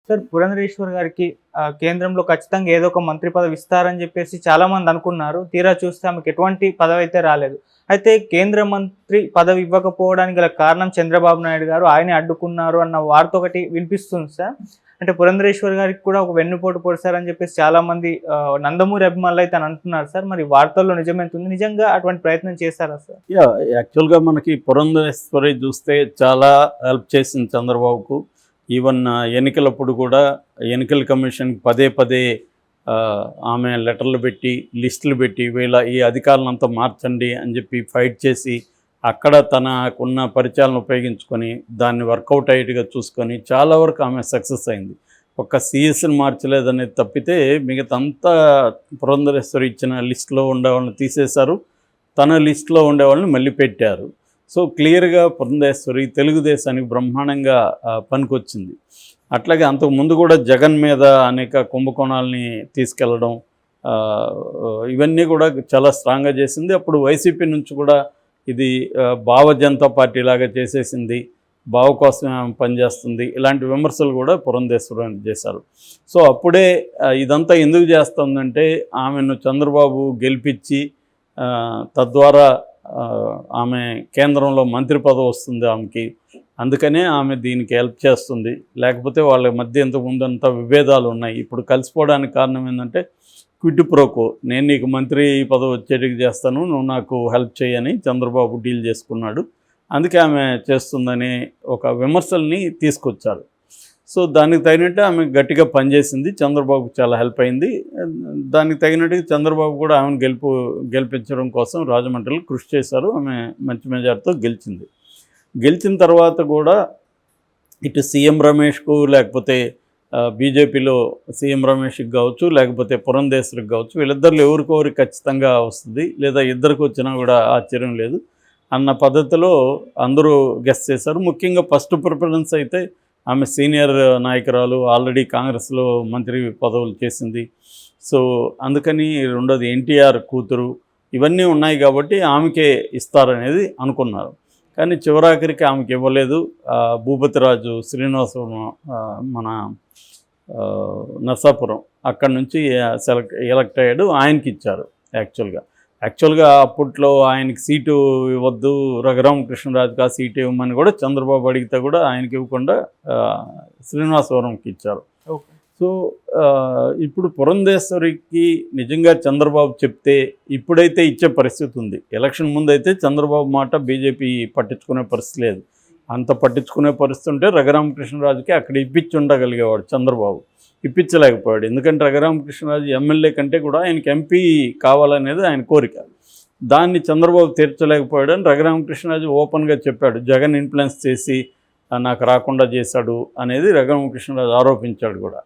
Sir Purandeswari గారికి కేంద్రంలో ఖచ్చితంగా ఏదో ఒక మంత్రి పదవి ఇస్తారని చెప్పేసి చాలామంది అనుకున్నారు. తీరా చూస్తే ఆమెకు ఎటువంటి పదవి అయితే రాలేదు. అయితే కేంద్ర మంత్రి పదవి ఇవ్వకపోవడానికి గల కారణం చంద్రబాబు నాయుడు గారు ఆయనే అడ్డుకున్నారు అన్న వార్త ఒకటి వినిపిస్తుంది సార్. అంటే పురంధరేశ్వర్ గారికి కూడా ఒక వెన్నుపోటు పొడిచారని చెప్పేసి చాలామంది నందమూరి అభిమానులు అయితే అని అంటున్నారు సార్. మరి వార్తల్లో నిజమేంతుంది? నిజంగా అటువంటి ప్రయత్నం చేశారా సార్? యాక్చువల్గా మనకి పురంధరేశ్వరి చూస్తే చాలా హెల్ప్ చేసింది చంద్రబాబుకు. ఈవెన్ ఎన్నికలప్పుడు కూడా ఎన్నికల కమిషన్కి పదే పదే ఆమె లెటర్లు పెట్టి లిస్టులు పెట్టి వీళ్ళ ఈ అధికారులంతా మార్చండి అని చెప్పి ఫైట్ చేసి అక్కడ తనకున్న పరిచయాలను ఉపయోగించుకొని దాన్ని వర్కౌట్ అయ్యేట్టుగా చూసుకొని చాలా వరకు ఆమె సక్సెస్ అయింది. ఒక్క సిఎస్ని మార్చలేదనేది తప్పితే మిగతంతా పురంధరేశ్వరి ఇచ్చిన లిస్టులో ఉండేవాళ్ళని తీసేశారు, తన లిస్టులో ఉండేవాళ్ళని మళ్ళీ పెట్టారు. సో క్లియర్గా పురంధేశ్వరి తెలుగుదేశానికి బ్రహ్మాండంగా పనికొచ్చింది. అట్లాగే అంతకుముందు కూడా జగన్ మీద అనేక కుంభకోణాలని తీసుకెళ్ళడం ఇవన్నీ కూడా చాలా స్ట్రాంగ్గా చేసింది. అప్పుడు వైసీపీ నుంచి కూడా ఇది భావ జనతా పార్టీ లాగా చేసేసింది, బావ కోసమే ఆమె పనిచేస్తుంది, ఇలాంటి విమర్శలు కూడా పురంధేశ్వరి చేశారు. సో అప్పుడే ఇదంతా ఎందుకు చేస్తుందంటే ఆమెను చంద్రబాబు గెలిపించి తద్వారా ఆమె కేంద్రంలో మంత్రి పదవి వస్తుంది ఆమెకి, అందుకనే ఆమె దీనికి హెల్ప్ చేస్తుంది. లేకపోతే వాళ్ళ మధ్య ఇంతకుముందంతా విభేదాలు ఉన్నాయి. ఇప్పుడు కలిసిపోవడానికి కారణం ఏంటంటే క్విడ్ ప్రోకో, నేను నీకు మంత్రి పదవి వచ్చేటికి చేస్తాను, నువ్వు నాకు హెల్ప్ చేయని చంద్రబాబు డీల్ చేసుకున్నాడు. అందుకే ఆమె చేస్తుందని ఒక విమర్శల్ని తీసుకొచ్చారు. సో దానికి తగినట్టు ఆమె గట్టిగా పనిచేసింది, చంద్రబాబుకు చాలా హెల్ప్ అయింది. దానికి తగినట్టుగా చంద్రబాబు కూడా ఆమెను గెలిపించడం కోసం రాజమండ్రిలో కృషి చేశారు. ఆమె మంచి మెజార్టీతో గెలిచింది. గెలిచిన తర్వాత కూడా ఇటు సీఎం రమేష్కు లేకపోతే బీజేపీలో సీఎం రమేష్కి కావచ్చు లేకపోతే పురంధేశ్వరికి కావచ్చు, వీళ్ళిద్దరిలో ఎవరికొవరికి ఖచ్చితంగా వస్తుంది, లేదా ఇద్దరికి వచ్చినా కూడా ఆశ్చర్యం లేదు అన్న పద్ధతిలో అందరూ గెస్ చేశారు. ముఖ్యంగా ఫస్ట్ ప్రిఫరెన్స్ అయితే ఆమె సీనియర్ నాయకురాలు, ఆల్రెడీ కాంగ్రెస్లో మంత్రి పదవులు చేసింది. సో అందుకని రెండోది ఎన్టీఆర్ కూతురు, ఇవన్నీ ఉన్నాయి కాబట్టి ఆమెకే ఇస్తారనేది అనుకున్నారు. కానీ చివరాఖరికి ఆమెకి ఇవ్వలేదు. భూపతిరాజు శ్రీనివాసపురం, మన నర్సాపురం, అక్కడి నుంచి ఎలక్ట్ అయ్యాడు, ఆయనకి ఇచ్చారు. యాక్చువల్గా అప్పట్లో ఆయనకి సీటు ఇవ్వద్దు, రఘురామకృష్ణరాజుకి ఆ సీటు ఇవ్వమని కూడా చంద్రబాబు అడిగితే కూడా ఆయనకి ఇవ్వకుండా శ్రీనివాసవరంకి ఇచ్చారు. సో ఇప్పుడు పురంధేశ్వరికి నిజంగా చంద్రబాబు చెప్తే ఇప్పుడైతే ఇచ్చే పరిస్థితి ఉంది. ఎలక్షన్ ముందు అయితే చంద్రబాబు మాట బీజేపీ పట్టించుకునే పరిస్థితి లేదు. అంత పట్టించుకునే పరిస్థితి ఉంటే రఘురామకృష్ణరాజుకి అక్కడ ఇప్పించి ఉండగలిగేవాడు చంద్రబాబు. ఇప్పించలేకపోయాడు. ఎందుకంటే రఘురామకృష్ణరాజు ఎమ్మెల్యే కంటే కూడా ఆయనకి ఎంపీ కావాలనేది ఆయన కోరిక. దాన్ని చంద్రబాబు తీర్చలేకపోయాడు అని రఘురామకృష్ణరాజు ఓపెన్గా చెప్పాడు. జగన్ ఇన్ఫ్లుయెన్స్ చేసి నాకు రాకుండా చేశాడు అనేది రఘురామకృష్ణరాజు ఆరోపించాడు కూడా.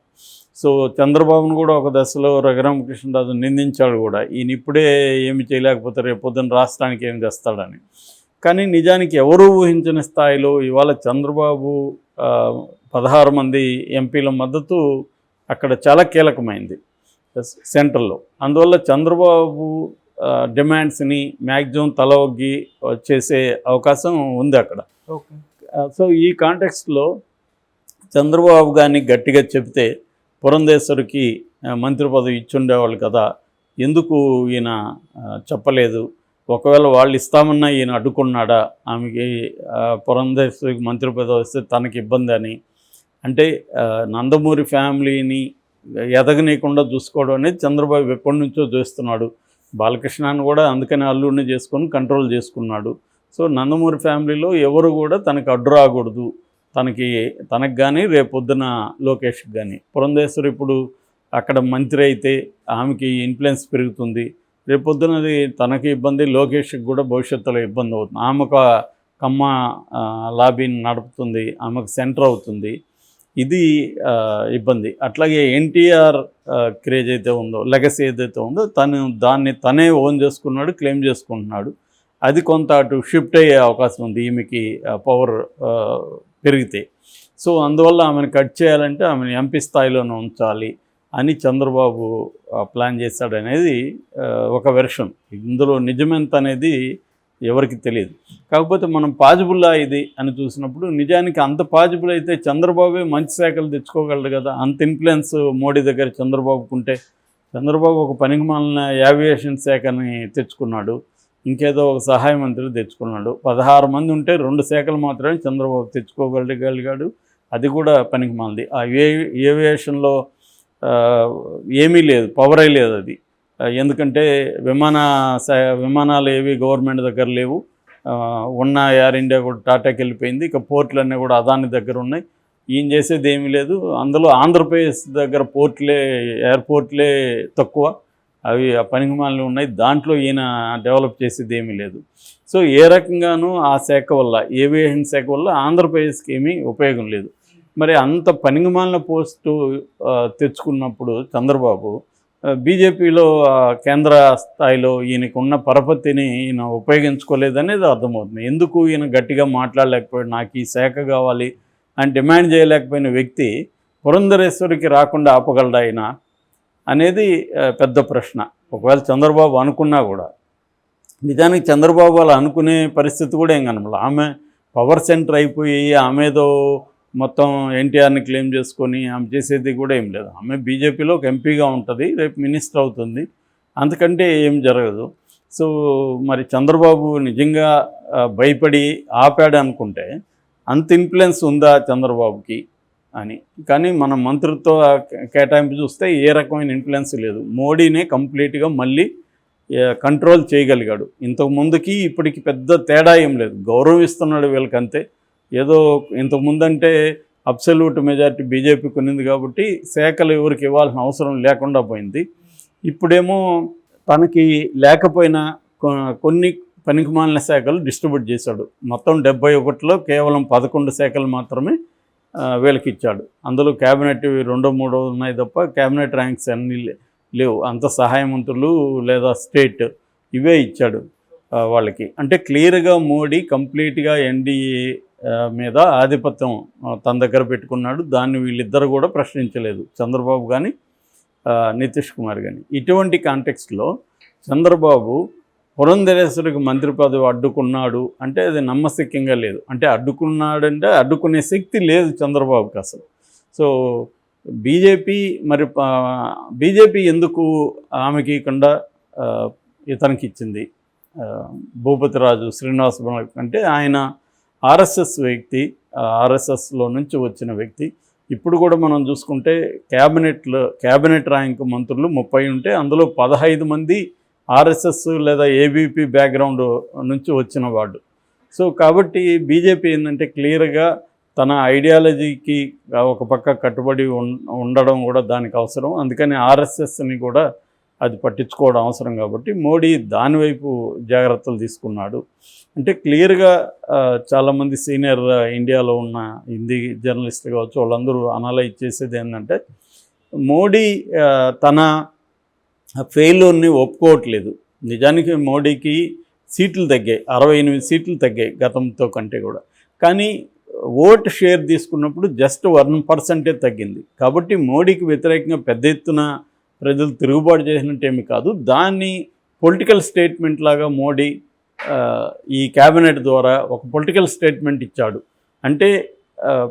సో చంద్రబాబును కూడా ఒక దశలో రఘురామకృష్ణరాజు నిందించాడు కూడా, ఈయన ఇప్పుడే ఏమి చేయలేకపోతే రేపు పొద్దున్న రాష్ట్రానికి ఏం చేస్తాడని. కానీ నిజానికి ఎవరూ ఊహించని స్థాయిలో ఇవాళ చంద్రబాబు 16 మంది ఎంపీల మద్దతు అక్కడ చాలా కీలకమైంది సెంట్రల్లో. అందువల్ల చంద్రబాబు డిమాండ్స్ని మ్యాక్సిమం తల ఒగ్గి చేసే అవకాశం ఉంది అక్కడ. సో ఈ కాంటెక్స్ట్లో చంద్రబాబు గారిని గట్టిగా చెబితే పురంధేశ్వరికి మంత్రి పదవి ఇచ్చుండేవాళ్ళు కదా, ఎందుకు ఈయన చెప్పలేదు? ఒకవేళ వాళ్ళు ఇస్తామన్నా ఈయన అడ్డుకున్నాడా? ఆమెకి పురంధేశ్వరికి మంత్రి పదవి వస్తే తనకి ఇబ్బంది అని అంటే నందమూరి ఫ్యామిలీని ఎదగనీయకుండా చూసుకోవడం అనేది చంద్రబాబు ఎప్పటి నుంచో చూస్తున్నాడు. బాలకృష్ణను కూడా అందుకని అల్లుడిని చేసుకొని కంట్రోల్ చేసుకున్నాడు. సో నందమూరి ఫ్యామిలీలో ఎవరు కూడా తనకు అడ్డు రాకూడదు, తనకు కానీ రేపొద్దున లోకేష్కి కానీ. పురంధేశ్వరి ఇప్పుడు అక్కడ మంత్రి అయితే ఆమెకి ఇన్ఫ్లుయెన్స్ పెరుగుతుంది, రేపొద్దునది తనకి ఇబ్బంది, లోకేష్కి కూడా భవిష్యత్తులో ఇబ్బంది అవుతుంది. ఆమె ఒక కమ్మ లాబీని నడుపుతుంది, ఆమెకు సెంటర్ అవుతుంది, ఇది ఇబ్బంది. అట్లాగే ఎన్టీఆర్ క్రేజ్ అయితే ఉందో, లెగసీ ఏదైతే ఉందో దాన్ని తనే ఓన్ చేసుకున్నాడు, క్లెయిమ్ చేసుకుంటున్నాడు. అది కొంత అటు షిఫ్ట్ అయ్యే అవకాశం ఉంది ఈమెకి పవర్ పెరిగితే. సో అందువల్ల ఆమెను కట్ చేయాలంటే ఆమెను ఎంపీ స్థాయిలోనే ఉంచాలి అని చంద్రబాబు ప్లాన్ చేశాడనేది ఒక వెర్షన్. ఇందులో నిజమెంత అనేది ఎవరికి తెలియదు. కాకపోతే మనం పాజిబుల్లా ఇది అని చూసినప్పుడు నిజానికి అంత పాజిబుల్ అయితే చంద్రబాబే మంచి శాఖలు తెచ్చుకోగలడు కదా. అంత ఇన్ఫ్లుయెన్స్ మోడీ దగ్గర చంద్రబాబుకుంటే, చంద్రబాబు ఒక పనికిమాలిన యావియేషన్ శాఖని తెచ్చుకున్నాడు, ఇంకేదో ఒక సహాయ మంత్రి తెచ్చుకున్నాడు. 16 మంది ఉంటే 2 శాఖలు మాత్రమే చంద్రబాబు తెచ్చుకోగలిగాడు, అది కూడా పనికిమాలింది. ఆ ఏవియేషన్లో ఏమీ లేదు, పవరే లేదు అది. ఎందుకంటే విమానాలు ఏవి గవర్నమెంట్ దగ్గర లేవు. ఉన్న ఎయిర్ ఇండియా కూడా టాటాకి వెళ్ళిపోయింది. ఇక పోర్టులన్నీ కూడా అదాని దగ్గర ఉన్నాయి. ఈయన చేసేది ఏమీ లేదు. అందులో ఆంధ్రప్రదేశ్ దగ్గర ఎయిర్పోర్ట్లే తక్కువ, అవి ఆ పనికిమాలిన ఉన్నాయి. దాంట్లో ఈయన డెవలప్ చేసేది ఏమీ లేదు. సో ఏ రకంగానూ ఆ శాఖ వల్ల, ఏవియేషన్ శాఖ వల్ల ఆంధ్రప్రదేశ్కి ఏమీ ఉపయోగం లేదు. మరి అంత పనికిమాలిన పోస్టు తెచ్చుకున్నప్పుడు చంద్రబాబు బీజేపీలో కేంద్ర స్థాయిలో ఈయనకు ఉన్న పరపతిని ఈయన ఉపయోగించుకోలేదనేది అర్థమవుతుంది. ఎందుకు ఈయన గట్టిగా మాట్లాడలేకపోయాడు, నాకు ఈ శాఖ కావాలి అని డిమాండ్ చేయలేకపోయిన వ్యక్తి పురంధరేశ్వరికి రాకుండా ఆపగలడా ఆయన అనేది పెద్ద ప్రశ్న. ఒకవేళ చంద్రబాబు అనుకున్నా కూడా, నిజానికి చంద్రబాబు అలా అనుకునే పరిస్థితి కూడా ఏం కనపడలేదు. ఆమె పవర్ సెంటర్ అయిపోయి ఆమెదో మొత్తం ఎన్టీఆర్ని క్లెయిమ్ చేసుకొని ఆమె చేసేది కూడా ఏం లేదు. ఆమె బీజేపీలో ఒక ఎంపీగా ఉంటుంది, రేపు మినిస్టర్ అవుతుంది, అంతకంటే ఏం జరగదు. సో మరి చంద్రబాబు నిజంగా భయపడి ఆపాడు అనుకుంటే అంత ఇన్ఫ్లుయెన్స్ ఉందా చంద్రబాబుకి అని. కానీ మన మంత్రిత్వ కేటాయింపు చూస్తే ఏ రకమైన ఇన్ఫ్లుయెన్స్ లేదు. మోడీనే కంప్లీట్గా మళ్ళీ కంట్రోల్ చేయగలిగాడు. ఇంతకుముందుకి ఇప్పటికి పెద్ద తేడా ఏం లేదు, గౌరవిస్తున్నాడు వీళ్ళకంతే. ఏదో ఇంతకుముందంటే అబ్సల్యూట్ మెజారిటీ బీజేపీ కొనింది కాబట్టి శాఖలు ఎవరికి ఇవ్వాల్సిన అవసరం లేకుండా పోయింది. ఇప్పుడేమో తనకి లేకపోయినా కొన్ని పనికిమాలిన శాఖలు డిస్ట్రిబ్యూట్ చేశాడు. మొత్తం 71లో కేవలం 11 శాఖలు మాత్రమే వీళ్ళకి ఇచ్చాడు. అందులో క్యాబినెట్ 2-3 ఉన్నాయి తప్ప క్యాబినెట్ ర్యాంక్స్ అన్నీ లేవు. అంత సహాయ మంత్రులు లేదా స్టేట్ ఇవే ఇచ్చాడు వాళ్ళకి. అంటే క్లియర్గా మోడీ కంప్లీట్గా ఎన్డీఏ మీద ఆధిపత్యం తన దగ్గర పెట్టుకున్నాడు. దాన్ని వీళ్ళిద్దరు కూడా ప్రశ్నించలేదు, చంద్రబాబు కానీ నితీష్ కుమార్ కానీ. ఇటువంటి కాంటెక్స్ట్లో చంద్రబాబు పురంధరేశ్వరికి మంత్రి పదవి అడ్డుకున్నాడు అంటే అది నమ్మశక్యంగా లేదు. అంటే అడ్డుకున్నాడంటే అడ్డుకునే శక్తి లేదు చంద్రబాబుకి అసలు. సో బీజేపీ ఎందుకు ఆమెకి ఇకుండా ఇతనికి ఇచ్చింది, భూపతిరాజు శ్రీనివాస్ అంటే ఆయన ఆర్ఎస్ఎస్ వ్యక్తి, ఆర్ఎస్ఎస్లో నుంచి వచ్చిన వ్యక్తి. ఇప్పుడు కూడా మనం చూసుకుంటే క్యాబినెట్ ర్యాంక్ మంత్రులు 30 ఉంటే అందులో 15 మంది ఆర్ఎస్ఎస్ లేదా ఏబీపీ బ్యాక్గ్రౌండ్ నుంచి వచ్చిన వాడు. సో కాబట్టి బీజేపీ ఏంటంటే క్లియర్గా తన ఐడియాలజీకి ఒక పక్క కట్టుబడి ఉండడం కూడా దానికి అవసరం. అందుకని ఆర్ఎస్ఎస్ని కూడా అది పట్టించుకోవడం అవసరం కాబట్టి మోడీ దానివైపు జాగ్రత్తలు తీసుకున్నాడు. అంటే క్లియర్గా చాలామంది సీనియర్ ఇండియాలో ఉన్న హిందీ జర్నలిస్టులు కావచ్చు, వాళ్ళందరూ అనలైజ్ చేసేది ఏంటంటే మోడీ తన ఫెయిల్యూర్ని ఒప్పుకోవట్లేదు. నిజానికి మోడీకి సీట్లు తగ్గాయి, 68 సీట్లు తగ్గాయి గతంతో కంటే కూడా. కానీ ఓటు షేర్ తీసుకున్నప్పుడు జస్ట్ 1% తగ్గింది. కాబట్టి మోడీకి వ్యతిరేకంగా పెద్ద ఎత్తున ప్రజలు తిరుగుబాటు చేసినట్టేమి కాదు. దాన్ని పొలిటికల్ స్టేట్మెంట్ లాగా మోడీ ఈ క్యాబినెట్ ద్వారా ఒక పొలిటికల్ స్టేట్మెంట్ ఇచ్చాడు. అంటే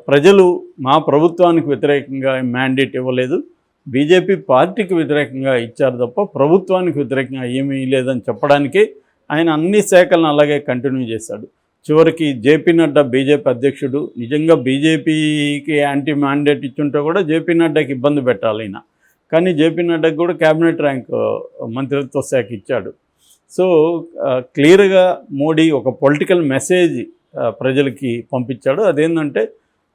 ప్రజలు మా ప్రభుత్వానికి వ్యతిరేకంగా మ్యాండేట్ ఇవ్వలేదు, బీజేపీ పార్టీకి వ్యతిరేకంగా ఇచ్చారు తప్ప ప్రభుత్వానికి వ్యతిరేకంగా ఏమీ లేదని చెప్పడానికే ఆయన అన్ని శాఖలను అలాగే కంటిన్యూ చేశాడు. చివరికి జేపీ నడ్డా బీజేపీ అధ్యక్షుడు నిజంగా బీజేపీకి యాంటీ మ్యాండేట్ ఇచ్చుంటే కూడా జేపీ నడ్డాకి ఇబ్బంది పెట్టాలి అయినా. కానీ జేపీ నడ్డాకి కూడా క్యాబినెట్ ర్యాంక్ మంత్రిత్వ శాఖ ఇచ్చాడు. సో క్లియర్గా మోడీ ఒక పొలిటికల్ మెసేజ్ ప్రజలకి పంపించాడు. అదేంటంటే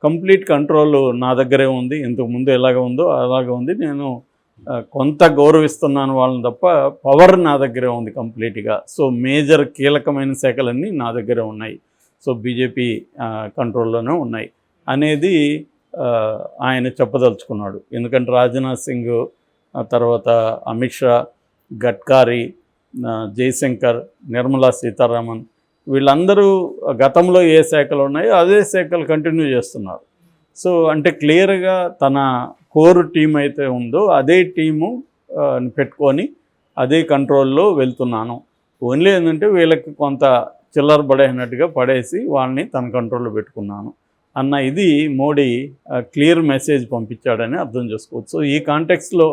కంప్లీట్ కంట్రోల్ నా దగ్గరే ఉంది, ఇంతకుముందు ఎలాగ ఉందో అలాగే ఉంది, నేను కొంత గౌరవిస్తున్నాను వాళ్ళని తప్ప పవర్ నా దగ్గరే ఉంది కంప్లీట్గా. సో మేజర్ కీలకమైన శాఖలన్నీ నా దగ్గరే ఉన్నాయి, సో బీజేపీ కంట్రోల్లోనే ఉన్నాయి అనేది ఆయన చెప్పదలుచుకున్నాడు. ఎందుకంటే రాజ్నాథ్ సింగ్, తర్వాత అమిత్ షా, గడ్కరీ, జయశంకర్, నిర్మలా సీతారామన్ వీళ్ళందరూ గతంలో ఏ శాఖలు ఉన్నాయో అదే శాఖలు కంటిన్యూ చేస్తున్నారు. సో అంటే క్లియర్గా తన కోర్ టీం అయితే ఉందో అదే టీము పెట్టుకొని అదే కంట్రోల్లో వెళ్తున్నాను. ఓన్లీ ఏంటంటే వీళ్ళకి కొంత చిల్లర పడేసినట్టుగా పడేసి వాళ్ళని తన కంట్రోల్లో పెట్టుకున్నాను అన్న ఇది మోడీ క్లియర్ మెసేజ్ పంపించాడని అర్థం చేసుకోవచ్చు. సో ఈ కాంటెక్స్లో